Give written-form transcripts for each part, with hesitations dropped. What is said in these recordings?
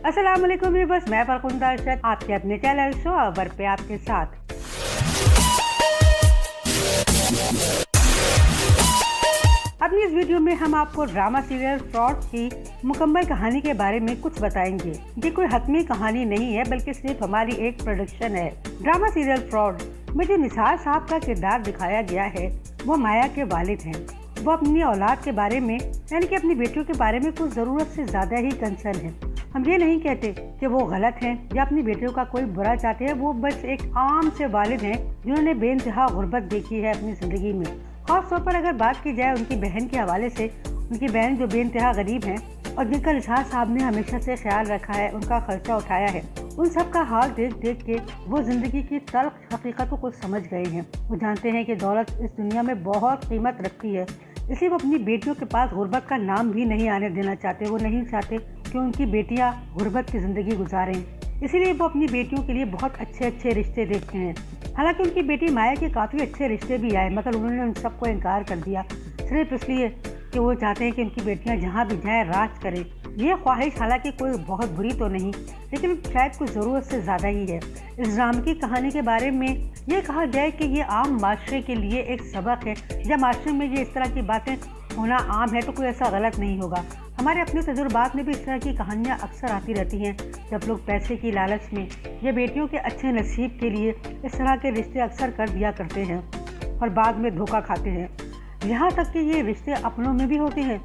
अस्सलाम वालेकुम व्यूअर्स, मैं फरखुंदा अरशद आपके अपने चैनल शो अवर पे आपके साथ। अपनी इस वीडियो में हम आपको ड्रामा सीरियल फ्रॉड की मुकम्मल कहानी के बारे में कुछ बताएंगे। ये कोई हतमी कहानी नहीं है, बल्कि सिर्फ हमारी एक प्रोडक्शन है। ड्रामा सीरियल फ्रॉड में जो निसार साहब का किरदार दिखाया गया है वो माया के वालिद हैं। वो अपनी औलाद के बारे में यानी कि अपनी बेटियों के बारे में कुछ ज़रूरत से ज़्यादा ही कंसर्न है। हम ये नहीं कहते कि वो गलत हैं या अपनी बेटियों का कोई बुरा चाहते हैं। वो बस एक आम से वालिद हैं जिन्होंने बेइंतहा गुर्बत देखी है अपनी ज़िंदगी में। खास तौर पर अगर बात की जाए उनकी बहन के हवाले से, उनकी बहन जो बेइंतहा गरीब हैं और जिनका निसार साहब ने हमेशा से ख्याल रखा है, उनका खर्चा उठाया है, उन सब का हाल देख देख के वो ज़िंदगी की तल्ख हकीकतों को समझ गए हैं। वो जानते हैं कि दौलत इस दुनिया में बहुत कीमत रखती है, इसलिए वो अपनी बेटियों के पास गुर्बत का नाम भी नहीं आने देना चाहते। वो नहीं चाहते कि उनकी बेटियां गुर्बत की ज़िंदगी गुजारें, इसीलिए वो अपनी बेटियों के लिए बहुत अच्छे अच्छे रिश्ते देखते हैं। हालांकि उनकी बेटी माया के काफ़ी अच्छे रिश्ते भी आए, मगर उन्होंने उन सबको इनकार कर दिया, सिर्फ इसलिए कि वो चाहते हैं कि उनकी बेटियां जहाँ भी जाएँ राज करें। ये ख्वाहिश हालांकि कोई बहुत बुरी तो नहीं, लेकिन शायद कुछ ज़रूरत से ज़्यादा ही है। इस ड्रामे की कहानी के बारे में ये कहा जाए कि ये आम माशरे के लिए एक सबक है। जब माशरे में ये इस तरह की बातें होना आम है तो कोई ऐसा गलत नहीं होगा। हमारे अपने तजुर्बात में भी इस तरह की कहानियाँ अक्सर आती रहती हैं, जब लोग पैसे की लालच में या बेटियों के अच्छे नसीब के लिए इस तरह के रिश्ते अक्सर कर दिया करते हैं और बाद में धोखा खाते हैं। यहाँ तक कि ये रिश्ते अपनों में भी होते हैं।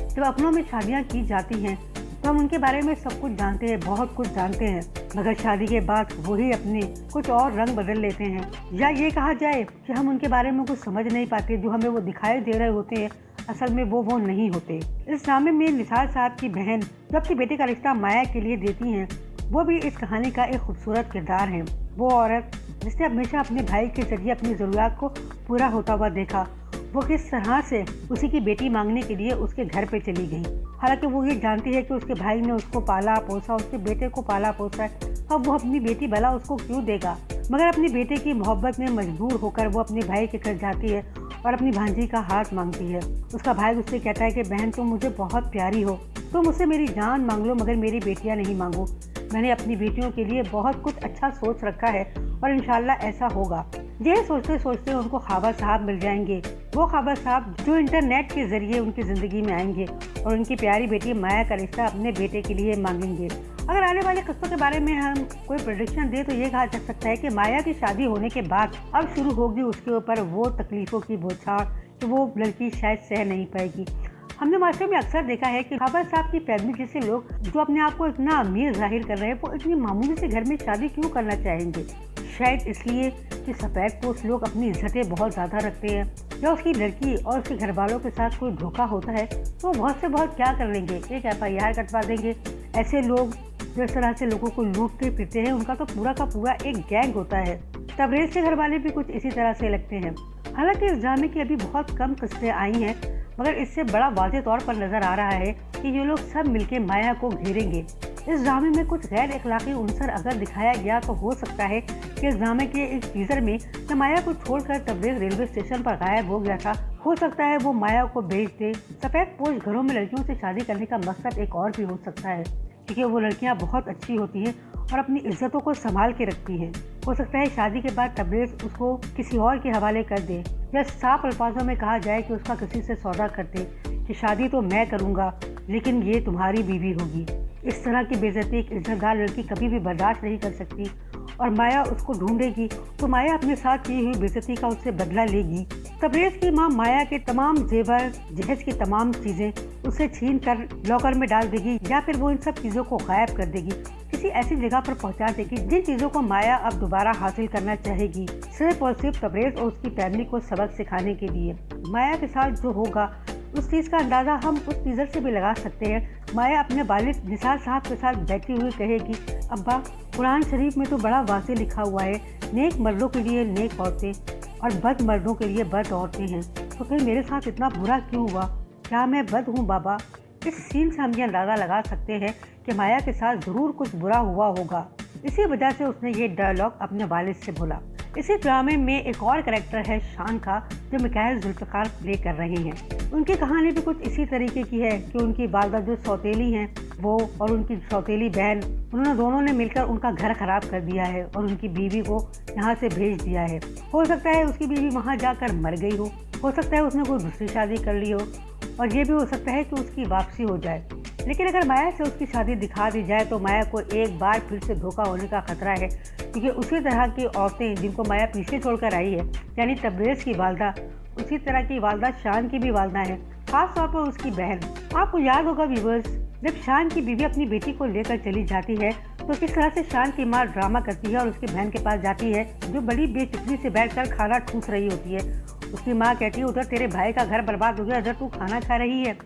जब अपनों में शादियाँ की जाती हैं तो हम उनके बारे में सब कुछ जानते हैं, बहुत कुछ जानते हैं, मगर शादी के बाद वही अपने कुछ और रंग बदल लेते हैं, या ये कहा जाए कि हम उनके बारे में कुछ समझ नहीं पाते। जो हमें वो दिखाई दे रहे होते हैं असल में वो नहीं होते। इस ड्रामे में निसार साहब की बहन जो अपनी बेटे का रिश्ता माया के लिए देती हैं, वो भी इस कहानी का एक खूबसूरत किरदार है। वो औरत जिसने हमेशा अपने भाई के जरिए अपनी ज़रूरत को पूरा होता हुआ देखा, वो किस तरह से उसी की बेटी मांगने के लिए उसके घर पे चली गई। हालांकि वो ये जानती है कि उसके भाई ने उसको पाला पोसा, उसके बेटे को पाला पोसा है, अब वो अपनी बेटी भला उसको क्यों देगा। मगर अपनी बेटे की मोहब्बत में मजबूर होकर वो अपने भाई के घर जाती है और अपनी भांजी का हाथ मांगती है। उसका भाई उससे कहता है कि बहन तुम मुझे बहुत प्यारी हो, तुम मुझसे मेरी जान मांग लो मगर मेरी बेटियां नहीं मांगो। मैंने अपनी बेटियों के लिए बहुत कुछ अच्छा सोच रखा है और इंशाल्लाह ऐसा होगा। यह सोचते सोचते उनको ख्वाबा साहब मिल जाएंगे, वो ख्वाबा साहब जो इंटरनेट के जरिए उनकी ज़िंदगी में आएंगे और उनकी प्यारी बेटी माया का रिश्ता अपने बेटे के लिए मांगेंगे। अगर आने वाले किस्तों के बारे में हम कोई प्रेडिक्शन दे तो ये कहा जा सकता है कि माया की शादी होने के बाद अब शुरू होगी उसके ऊपर वो तकलीफ़ों की बौछार कि वो लड़की शायद सह नहीं पाएगी। हमने माशरे में अक्सर देखा है कि ख्वाबा साहब की फैमिली जैसे लोग जो अपने आप को इतना अमीर जाहिर कर रहे हैं, वो इतनी मामूली से घर में शादी क्यों करना चाहेंगे। शायद इसलिए कि सफ़ेद पोस्ट लोग अपनी इज्जतें बहुत ज़्यादा रखते हैं, या उसकी लड़की और उसके घर वालों के साथ कोई धोखा होता है तो बहुत से बहुत क्या कर लेंगे, एक FIR कटवा देंगे। ऐसे लोग जो इस तरह से लोगों को लूटते फिरते हैं, उनका तो पूरा का पूरा एक गैंग होता है। तबरेज़ के घर वाले भी कुछ इसी तरह से लगते हैं। हालांकि इस ड्रामे की अभी बहुत कम किस्सें आई हैं, मगर इससे बड़ा वाज़ेह तौर पर नज़र आ रहा है कि ये लोग सब मिलके माया को घेरेंगे। इस ड्रामे में कुछ गैर अखलाकी उनसर अगर दिखाया गया तो हो सकता है कि इस ड्रामे के एक टीजर में जब माया को छोड़कर तबरेज़ रेलवे स्टेशन पर गायब हो गया था, हो सकता है वो माया को बेच दे। सफ़ेद पोश घरों में लड़कियों से शादी करने का मकसद एक और भी हो सकता है, क्योंकि वो लड़कियां बहुत अच्छी होती हैं और अपनी इज्जतों को संभाल के रखती हैं। हो सकता है शादी के बाद तबरेज़ उसको किसी और के हवाले कर दे, या साफ अल्फाजों में कहा जाए कि उसका किसी से सौदा कर दे कि शादी तो मैं करूँगा लेकिन ये तुम्हारी बीवी होगी। इस तरह की बेइज्जती एक इज्जतदार लड़की कभी भी बर्दाश्त नहीं कर सकती और माया उसको ढूंढेगी तो माया अपने साथ की हुई बेइज्जती का उससे बदला लेगी। तबरेज़ की माँ माया के तमाम जेवर जहेज की तमाम चीज़ें उसे छीन कर लॉकर में डाल देगी, या फिर वो इन सब चीज़ों को गायब कर देगी, किसी ऐसी जगह पर पहुंचा देगी जिन चीज़ों को माया अब दोबारा हासिल करना चाहेगी, सिर्फ और सिर्फ तबरेज़ और उसकी फैमिली को सबक सिखाने के लिए। माया के साथ जो होगा उस चीज़ का अंदाज़ा हम उस टीज़र से भी लगा सकते हैं। माया अपने वालिद निसार साहब के साथ बैठी हुई कहेगी, अब्बा कुरान शरीफ में तो बड़ा वाज़ेह लिखा हुआ है, नेक मर्दों के लिए नेक औरतें और बद मर्दों के लिए बद औरतें हैं, तो फिर मेरे साथ इतना बुरा क्यों हुआ, क्या मैं बद हूँ बाबा। इस सीन से हम ये अंदाज़ा लगा सकते हैं कि माया के साथ ज़रूर कुछ बुरा हुआ होगा, इसी वजह से उसने ये डायलॉग अपने वालिद से बोला। इसी ड्रामे में एक और कैरेक्टर है शान का, जो मिकाइल जुल्फ़िकार प्ले कर रहे हैं। उनकी कहानी भी कुछ इसी तरीके की है कि उनकी वालदा जो सौतेली हैं वो और उनकी सौतेली बहन, उन्होंने दोनों ने मिलकर उनका घर खराब कर दिया है और उनकी बीवी को यहाँ से भेज दिया है। हो सकता है उसकी बीवी वहाँ जाकर मर गई हो सकता है उसने कोई दूसरी शादी कर ली हो, और ये भी हो सकता है कि उसकी वापसी हो जाए। लेकिन अगर माया से उसकी शादी दिखा दी जाए तो माया को एक बार फिर से धोखा होने का खतरा है, क्योंकि उसी तरह की औरतें जिनको माया पीछे छोड़कर आई है, यानी तबरेज़ की वालदा, उसी तरह की वालदा शान की भी वालदा है, खास तौर पर उसकी बहन। आपको याद होगा व्यूअर्स, जब शान की बीवी अपनी बेटी को लेकर चली जाती है तो किस तरह से शान की माँ ड्रामा करती है और उसकी बहन के पास जाती है, जो बड़ी बेफिक्री से बैठकर खाना ठूस रही होती है। उसकी माँ कहती है उधर तेरे भाई का घर बर्बाद हो गया, इधर तू खाना खा रही है।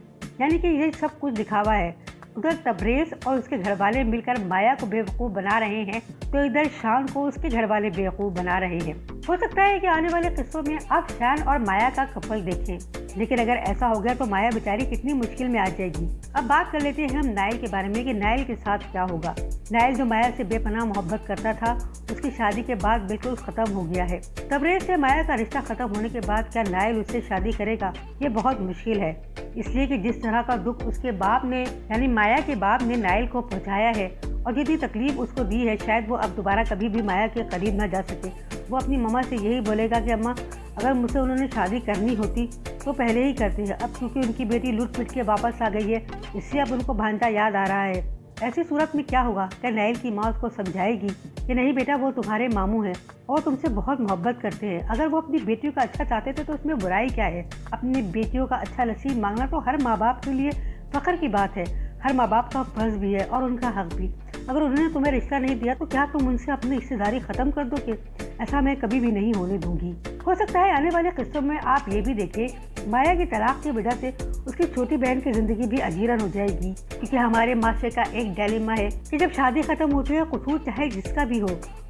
यानी कि ये सब कुछ दिखावा है। उधर तबरेज़ और उसके घर वाले मिलकर माया को बेवकूफ़ बना रहे हैं, तो इधर शान को उसके घर वाले बेवकूफ़ बना रहे हैं। हो सकता है कि आने वाले किस्सों में आप शान और माया का कपल देखें, लेकिन अगर ऐसा हो गया तो माया बेचारी कितनी मुश्किल में आ जाएगी। अब बात कर लेते हैं हम नाइल के बारे में कि नाइल के साथ क्या होगा। नाइल जो माया से बेपनाह मोहब्बत करता था, उसकी शादी के बाद बिल्कुल ख़त्म हो गया है। तबरेज़ से माया का रिश्ता ख़त्म होने के बाद क्या नाइल उससे शादी करेगा, ये बहुत मुश्किल है, इसलिए कि जिस तरह का दुख उसके बाप ने यानी माया के बाप ने नाइल को पहुंचाया है और जितनी तकलीफ उसको दी है, शायद वो अब दोबारा कभी भी माया के करीब ना जा सके। वो अपनी मम्मा से यही बोलेगा कि अम्मा, अगर मुझसे उन्होंने शादी करनी होती तो पहले ही करते हैं, अब क्योंकि उनकी बेटी लूट पिट के वापस आ गई है, इससे अब उनको भांजा याद आ रहा है। ऐसी सूरत में क्या होगा? क्या नाइल की माँ उसको समझाएगी कि नहीं बेटा, वो तुम्हारे मामू हैं और तुमसे बहुत मोहब्बत करते हैं, अगर वो अपनी बेटियों का अच्छा चाहते थे तो उसमें बुराई क्या है? अपनी बेटियों का अच्छा नसीब मांगना तो हर माँ बाप के लिए फ़ख्र की बात है, हर माँ बाप का फर्ज भी है और उनका हक भी। अगर उन्होंने तुम्हें रिश्ता नहीं दिया तो क्या तुम उनसे अपनी रिश्तेदारी ख़त्म कर दोगे? ऐसा मैं कभी भी नहीं होने दूंगी। हो सकता है आने वाले किस्सों में आप ये भी देखें, माया की तलाक की वजह से उसकी छोटी बहन की ज़िंदगी भी अजीरन हो जाएगी, क्योंकि हमारे माशरे का एक डायलेमा है कि जब शादी ख़त्म होती है, कसूर चाहे जिसका भी हो,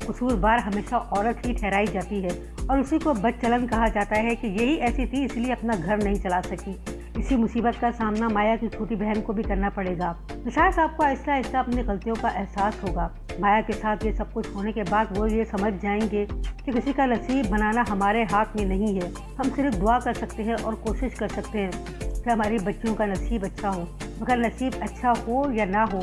कसूरवार हमेशा औरत ही ठहराई जाती है और उसी को बदचलन कहा जाता है कि यही ऐसी थी इसलिए अपना घर नहीं चला सकी। इसी मुसीबत का सामना माया की छोटी बहन को भी करना पड़ेगा। तो शायद आपको आहिस्ता आहिस्ता अपनी गलतियों का एहसास होगा। माया के साथ ये सब कुछ होने के बाद वो ये समझ जाएंगे कि किसी का नसीब बनाना हमारे हाथ में नहीं है। हम सिर्फ दुआ कर सकते हैं और कोशिश कर सकते हैं कि हमारी बच्चियों का नसीब अच्छा हो, मगर नसीब अच्छा हो या ना हो,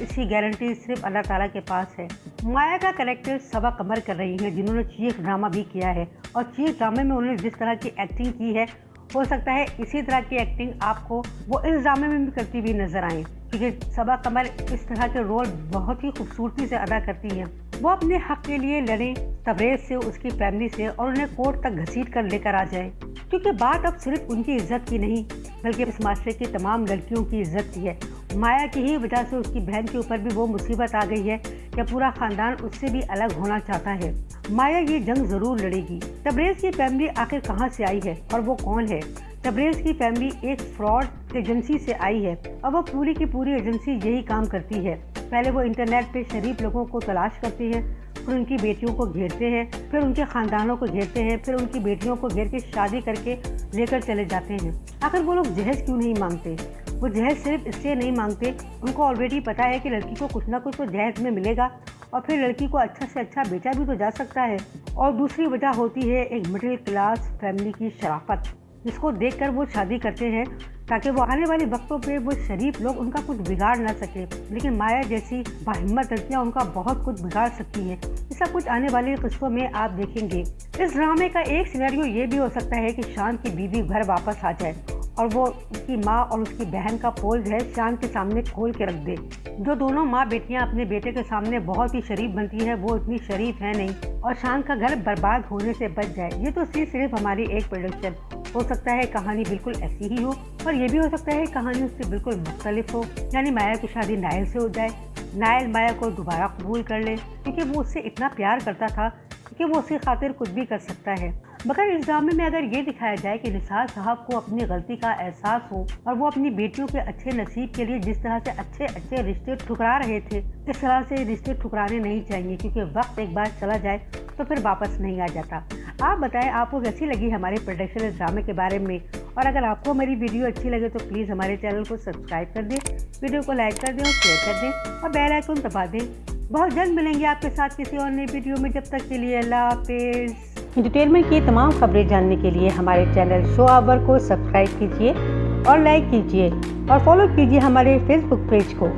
इसकी गारंटी सिर्फ अल्लाह ताला के पास है। माया का कैरेक्टर सबा कमर कर रही है, जिन्होंने चीख ड्रामा भी किया है और चीख ड्रामे में उन्होंने जिस तरह की एक्टिंग की है, हो सकता है इसी तरह की एक्टिंग आपको वो इस ड्रामे में भी करती हुई नजर आए, क्योंकि सबा कमर इस तरह के रोल बहुत ही खूबसूरती से अदा करती हैं। वो अपने हक के लिए लड़े तबरेज़ से, उसकी फैमिली से, और उन्हें कोर्ट तक घसीट कर लेकर आ जाए, क्योंकि बात अब सिर्फ उनकी इज्जत की नहीं बल्कि इस माशरे की तमाम लड़कियों की इज्जत की है। माया की ही वजह से उसकी बहन के ऊपर भी वो मुसीबत आ गई है कि पूरा खानदान उससे भी अलग होना चाहता है। माया ये जंग जरूर लड़ेगी। तबरेज़ की फैमिली आखिर कहाँ से आई है और वो कौन है? तबरेज़ की फैमिली एक फ्रॉड एजेंसी से आई है और वो पूरी की पूरी एजेंसी यही काम करती है। पहले वो इंटरनेट पे शरीफ लोगों को तलाश करती है, फिर उनकी बेटियों को घेरते हैं, फिर उनके ख़ानदानों को घेरते हैं, फिर उनकी बेटियों को घेर के शादी करके लेकर चले जाते हैं। आखिर वो लोग जहेज क्यों नहीं मांगते? वो जहेज सिर्फ इसलिए नहीं मांगते, उनको ऑलरेडी पता है कि लड़की को कुछ ना कुछ तो जहेज में मिलेगा और फिर लड़की को अच्छा से अच्छा बेचा भी तो जा सकता है। और दूसरी वजह होती है एक मिडिल क्लास फैमिली की शराफत, जिसको देखकर वो शादी करते हैं ताकि वो आने वाले वक्तों पे वो शरीफ लोग उनका कुछ बिगाड़ ना सके। लेकिन माया जैसी बाहिम्मत लड़कियाँ उनका बहुत कुछ बिगाड़ सकती हैं। ऐसा कुछ आने वाले किस्तों में आप देखेंगे। इस ड्रामे का एक सिनेरियो ये भी हो सकता है कि शान की बीवी घर वापस आ जाए और वो उसकी माँ और उसकी बहन का पोल जो है शान के सामने खोल के रख दे। जो दोनों माँ बेटियाँ अपने बेटे के सामने बहुत ही शरीफ बनती है, वो इतनी शरीफ है नहीं और शान का घर बर्बाद होने से बच जाए। ये तो सिर्फ हमारी एक प्रोडक्शन हो सकता है, कहानी बिल्कुल ऐसी ही हो, और ये भी हो सकता है कहानी उससे बिल्कुल मुख्तलिफ हो, यानी माया की शादी नाइल से हो जाए, नाइल माया को दोबारा कबूल कर ले क्योंकि वो उससे इतना प्यार करता था कि वो उसकी खातिर कुछ भी कर सकता है। मगर इस ड्रामे में अगर ये दिखाया जाए कि निसार साहब को अपनी गलती का एहसास हो और वो अपनी बेटियों के अच्छे नसीब के लिए जिस तरह से अच्छे अच्छे रिश्ते ठुकरा रहे थे, इस तरह से रिश्ते ठुकराने नहीं चाहिए, क्योंकि वक्त एक बार चला जाए तो फिर वापस नहीं आ जाता। आप बताएं आपको कैसी लगी हमारी प्रोडक्शन इस ड्रामे के बारे में, और अगर आपको हमारी वीडियो अच्छी लगे तो प्लीज़ हमारे चैनल को सब्सक्राइब कर दें, वीडियो को लाइक कर दें और शेयर कर दें और बेल आइकन दबा दें। बहुत जल्द मिलेंगे आपके साथ किसी और नई वीडियो में। जब तक के लिए अल्लाह हाफिज़। एंटरटेनमेंट की तमाम खबरें जानने के लिए हमारे चैनल शो आवर को सब्सक्राइब कीजिए और लाइक कीजिए और फॉलो कीजिए हमारे फेसबुक पेज को।